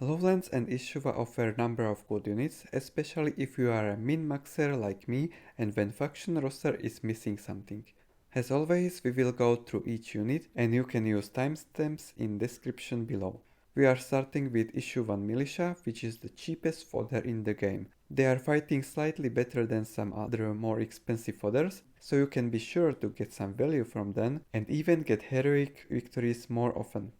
Lowlands and Isuwa offer a number of good units, especially if you are a min-maxer like me and when faction roster is missing something. As always, we will go through each unit and you can use timestamps in description below. We are starting with Isuwan Militia, which is the cheapest fodder in the game. They are fighting slightly better than some other more expensive fodders, so you can be sure to get some value from them and even get heroic victories more often.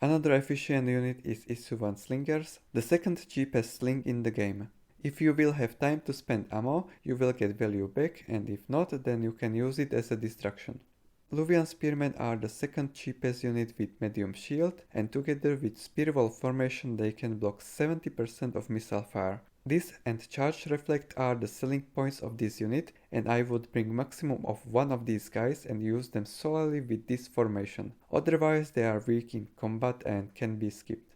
Another efficient unit is Isuwan Slingers, the second cheapest sling in the game. If you will have time to spend ammo, you will get value back, and if not, then you can use it as a distraction. Luwian Spearmen are the second cheapest unit with medium shield, and together with spearwall formation they can block 70% of missile fire. This and charge reflect are the selling points of this unit, and I would bring maximum of one of these guys and use them solely with this formation. Otherwise they are weak in combat and can be skipped.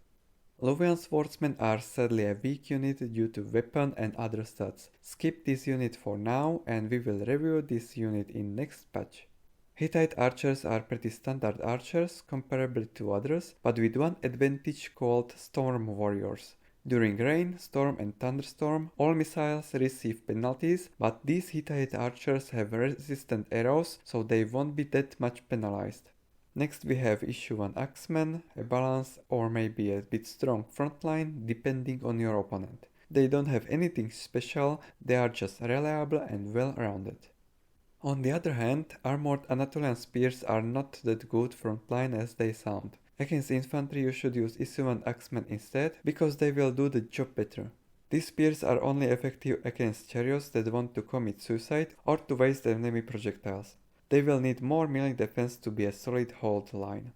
Luwian Swordsmen are sadly a weak unit due to weapon and other stats. Skip this unit for now and we will review this unit in next patch. Hittite Archers are pretty standard archers comparable to others, but with one advantage called Storm Warriors. During rain, storm and thunderstorm, all missiles receive penalties, but these Hittite Archers have resistant arrows, so they won't be that much penalized. Next we have Isuwan Axemen, a balanced or maybe a bit strong frontline depending on your opponent. They don't have anything special, they are just reliable and well rounded. On the other hand, armored Anatolian spears are not that good frontline as they sound. Against infantry you should use Isuwan Axemen instead, because they will do the job better. These spears are only effective against chariots that want to commit suicide or to waste enemy projectiles. They will need more melee defense to be a solid hold line.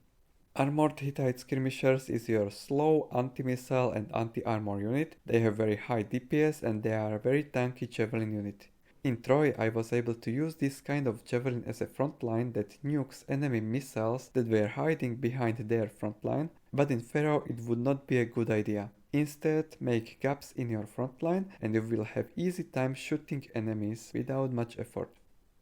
Armored Hittite Skirmishers is your slow anti-missile and anti-armor unit. They have very high DPS and they are a very tanky javelin unit. In Troy I was able to use this kind of javelin as a front line that nukes enemy missiles that were hiding behind their front line, but in Pharaoh it would not be a good idea. Instead, make gaps in your front line and you will have easy time shooting enemies without much effort.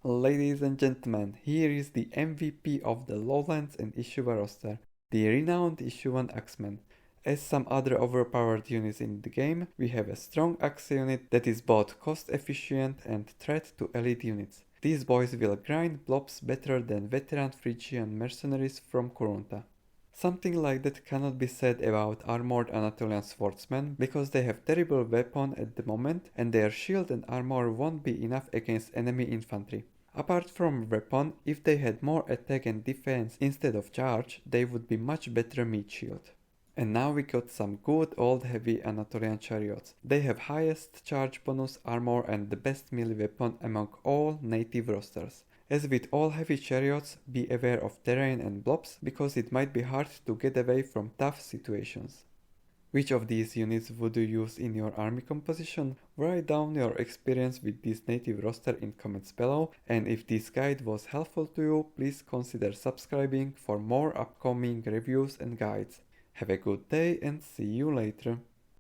Ladies and gentlemen, here is the MVP of the Lowlands and Isuwa roster, the renowned Isuwan Axemen. As some other overpowered units in the game, we have a strong axe unit that is both cost efficient and threat to elite units. These boys will grind blobs better than veteran Phrygian mercenaries from Kurunta. Something like that cannot be said about armored Anatolian swordsmen, because they have terrible weapon at the moment and their shield and armor won't be enough against enemy infantry. Apart from weapon, if they had more attack and defense instead of charge, they would be much better meat shield. And now we got some good old heavy Anatolian chariots. They have highest charge bonus, armor and the best melee weapon among all native rosters. As with all heavy chariots, be aware of terrain and blobs, because it might be hard to get away from tough situations. Which of these units would you use in your army composition? Write down your experience with this native roster in comments below, and if this guide was helpful to you, please consider subscribing for more upcoming reviews and guides. Have a good day and see you later.